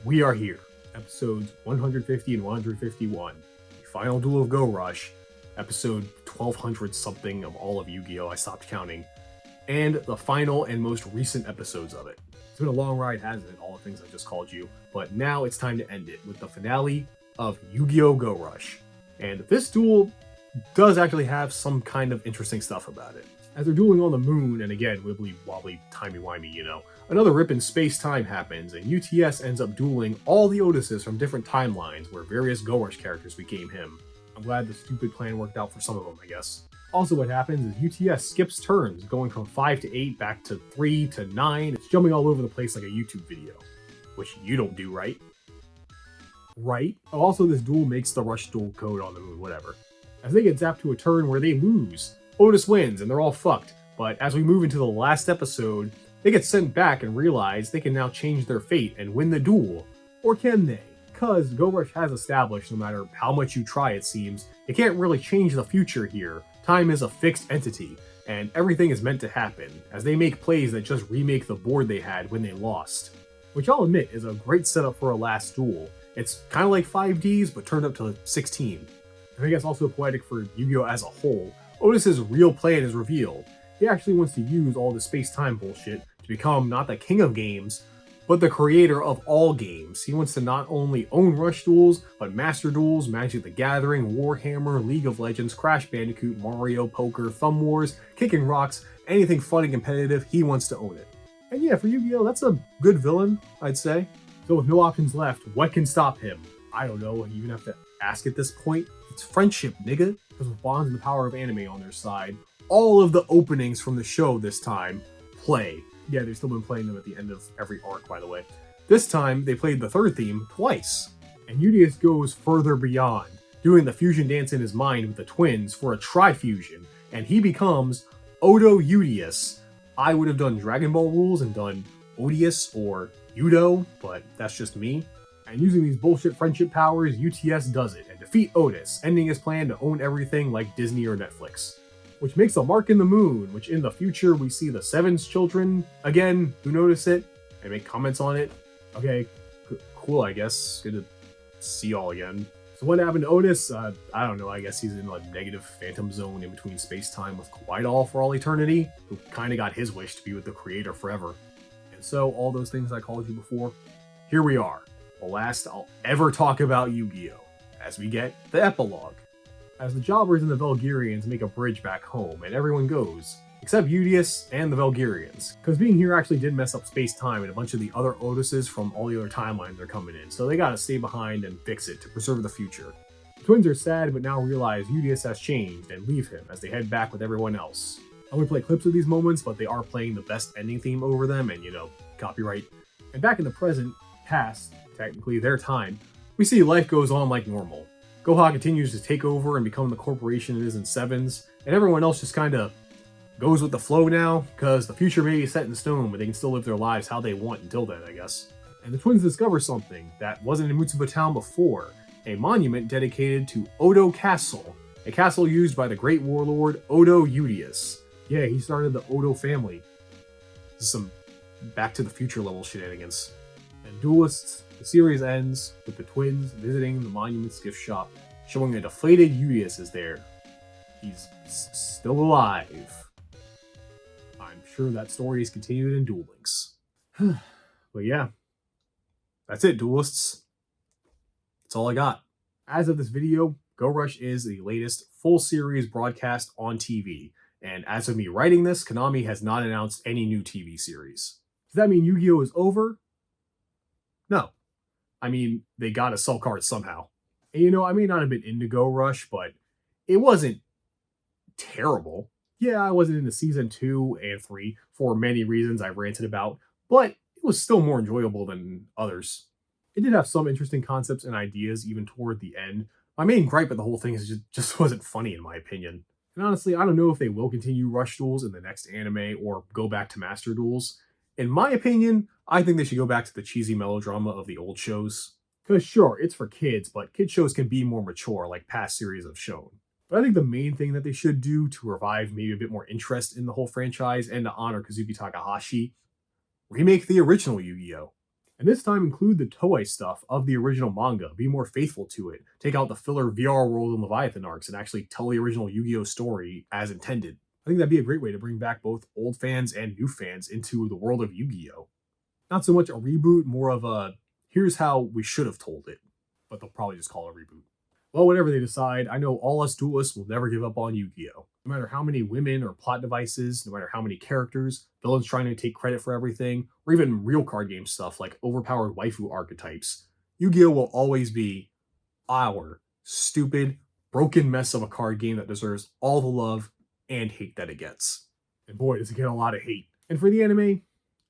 We are here. Episodes 150 and 151. The final duel of Go Rush. Episode 1200 something of all of Yu-Gi-Oh! I stopped counting. And the final and most recent episodes of it. It's been a long ride, hasn't it? All the things I just called you. But now it's time to end it with the finale of Yu-Gi-Oh! Go Rush. And this duel does actually have some kind of interesting stuff about it. As they're dueling on the moon, and again, wibbly wobbly, timey-wimey, you know, another rip in space-time happens, and UTS ends up dueling all the Otises from different timelines where various Go Rush characters became him. I'm glad the stupid plan worked out for some of them, I guess. Also what happens is UTS skips turns, going from 5 to 8 back to 3 to 9. It's jumping all over the place like a YouTube video. Which you don't do, right? Right? Oh, also, this duel makes the rush duel code on the moon, whatever. As they get zapped to a turn where they lose, Otis wins and they're all fucked. But as we move into the last episode, they get sent back and realize they can now change their fate and win the duel. Or can they? Because Go Rush has established, no matter how much you try it seems, it can't really change the future here. Time is a fixed entity, and everything is meant to happen, as they make plays that just remake the board they had when they lost. Which I'll admit is a great setup for a last duel. It's kind of like 5Ds, but turned up to 16. I think that's also poetic for Yu-Gi-Oh! As a whole. Otis's real plan is revealed. He actually wants to use all the space-time bullshit to become not the king of games, but the creator of all games. He wants to not only own Rush Duels, but Master Duels, Magic the Gathering, Warhammer, League of Legends, Crash Bandicoot, Mario, Poker, Thumb Wars, Kicking Rocks, anything fun and competitive, he wants to own it. And yeah, for Yu-Gi-Oh! That's a good villain, I'd say. So with no options left, what can stop him? I don't know, you even have to ask at this point. It's friendship, nigga. Because with Bonds and the power of anime on their side, all of the openings from the show this time play. Yeah, they've still been playing them at the end of every arc, by the way. This time, they played the third theme twice. And Udius goes further beyond, doing the fusion dance in his mind with the twins for a tri-fusion, and he becomes Odo Udius. I would have done Dragon Ball rules and done Odious or Yudo, but that's just me. And using these bullshit friendship powers, UTS does it and defeat Otis, ending his plan to own everything like Disney or Netflix. Which makes a mark in the moon, which in the future we see the Seven's children again who notice it and make comments on it. Okay, cool, I guess. Good to see y'all again. So what happened to Otis? I don't know, I guess he's in a negative phantom zone in between space-time with Kawaii for all eternity, who kind of got his wish to be with the creator forever. And so, all those things I called you before, here we are. The last I'll ever talk about Yu-Gi-Oh! As we get the epilogue. As the Jobbers and the Velgirians make a bridge back home, and everyone goes, except Udius and the Velgirians. Because being here actually did mess up space-time, and a bunch of the other Otises from all the other timelines are coming in, so they gotta stay behind and fix it to preserve the future. The twins are sad, but now realize Udius has changed, and leave him as they head back with everyone else. I would play clips of these moments, but they are playing the best ending theme over them, and copyright. And back in the present, past, technically their time, we see life goes on like normal. Goha continues to take over and become the corporation it is in Sevens, and everyone else just kinda goes with the flow now, because the future may be set in stone, but they can still live their lives how they want until then, I guess. And the twins discover something that wasn't in Mutsuba Town before, a monument dedicated to Odo Castle, a castle used by the great warlord Odo Udius. Yeah, he started the Odo family. This is some Back to the Future level shenanigans. And Duelists, the series ends with the twins visiting the monument's gift shop, showing a deflated Udius is there. He's still alive. I'm sure that story is continued in Duel Links. But yeah, that's it, Duelists. That's all I got. As of this video, Go Rush is the latest full series broadcast on TV. And as of me writing this, Konami has not announced any new TV series. Does that mean Yu-Gi-Oh! Is over? No. I mean, they gotta sell cards somehow. And I may not have been into Go Rush, but it wasn't terrible. Yeah, I wasn't into season 2 and 3 for many reasons I've ranted about, but it was still more enjoyable than others. It did have some interesting concepts and ideas even toward the end. My main gripe with the whole thing is it just wasn't funny in my opinion. And honestly, I don't know if they will continue Rush Duels in the next anime or go back to Master Duels. In my opinion, I think they should go back to the cheesy melodrama of the old shows. Because sure, it's for kids, but kid shows can be more mature like past series have shown. But I think the main thing that they should do to revive maybe a bit more interest in the whole franchise and to honor Kazuki Takahashi, remake the original Yu-Gi-Oh! And this time include the Toei stuff of the original manga, be more faithful to it, take out the filler VR World and Leviathan arcs, and actually tell the original Yu-Gi-Oh! Story as intended. I think that'd be a great way to bring back both old fans and new fans into the world of Yu-Gi-Oh! Not so much a reboot, more of a, here's how we should have told it. But they'll probably just call it a reboot. Well, whatever they decide, I know all us duelists will never give up on Yu-Gi-Oh! No matter how many women or plot devices, no matter how many characters, villains trying to take credit for everything, or even real card game stuff like overpowered waifu archetypes, Yu-Gi-Oh! Will always be our stupid, broken mess of a card game that deserves all the love and hate that it gets. And boy, does it get a lot of hate. And for the anime,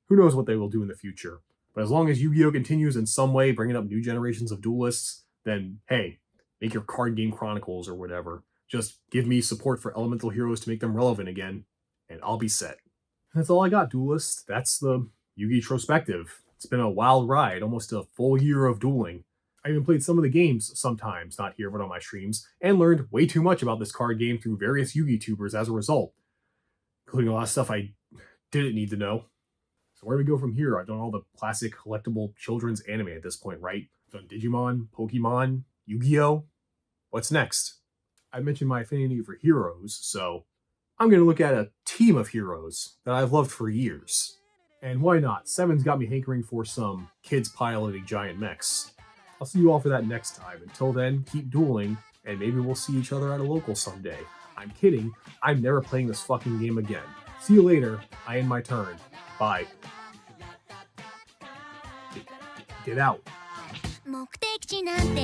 who knows what they will do in the future. But as long as Yu-Gi-Oh! Continues in some way bringing up new generations of duelists, then hey, make your card game chronicles or whatever. Just give me support for elemental heroes to make them relevant again, and I'll be set. And that's all I got, duelists. That's the Yu-Gi Trospective. It's been a wild ride, almost a full year of dueling. I even played some of the games sometimes, not here but on my streams, and learned way too much about this card game through various Yu-Gi tubers as a result, including a lot of stuff I didn't need to know. So where do we go from here? I've done all the classic collectible children's anime at this point, right? I've done Digimon, Pokemon, Yu-Gi-Oh! What's next? I mentioned my affinity for heroes, so I'm going to look at a team of heroes that I've loved for years. And why not? Seven's got me hankering for some kids piloting giant mechs. I'll see you all for that next time. Until then, keep dueling, and maybe we'll see each other at a local someday. I'm kidding. I'm never playing this fucking game again. See you later. I end my turn. Bye. Get out. 目的地なんて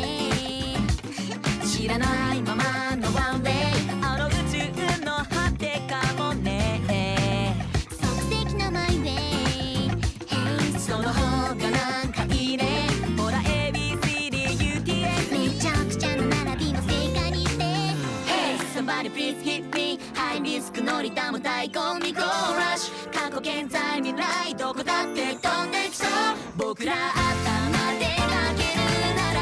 知らないままのワンウェイあの宇宙の果てかもね即席のマイウェイ Hey その方がなんかいいねほら ABCDUTA めちゃくちゃな並びの正解にして Hey somebody please hit me ハイリスク乗りたも太鼓にゴーラッシュ過去現在未来どこだって飛んできそう僕ら頭でかけるなら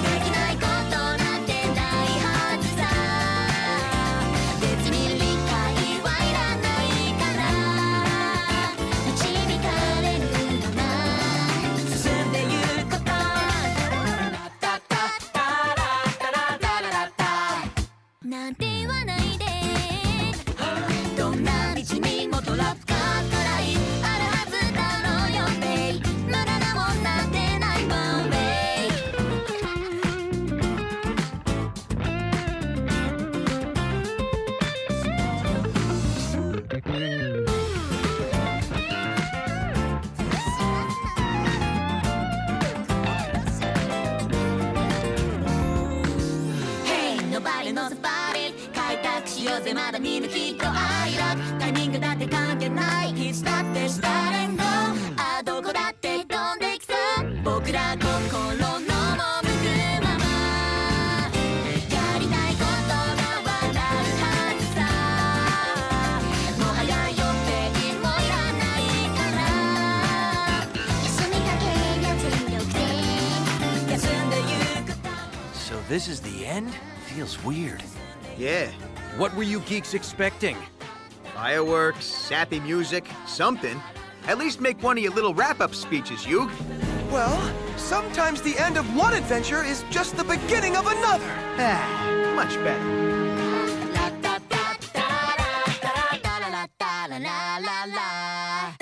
できないことなんてないはずさ別に理解はいらないから導かれるのな進んでゆくことタタタラタラタララタなんて言わないでどんな道にもトラップかからいあるはずだろうよベイ無駄なもんなんてないもんベイ Hey nobody knows about it 開拓しようぜまだ見ぬきっと愛だタイミングだって関係ないいつだってスターレンドあどこだって飛んできそう僕ら心の赴くままやりたいことが笑うはずさもはや予定もいらないから休みかけりゃ全力で休んでゆく So this is the end? Feels weird. Yeah, What were you geeks expecting? fireworks, sappy music, something. At least make one of your little wrap-up speeches, Yug. Well, sometimes the end of one adventure is just the beginning of another. Ah, much better. La ta ta ta la ta la ta la la la la la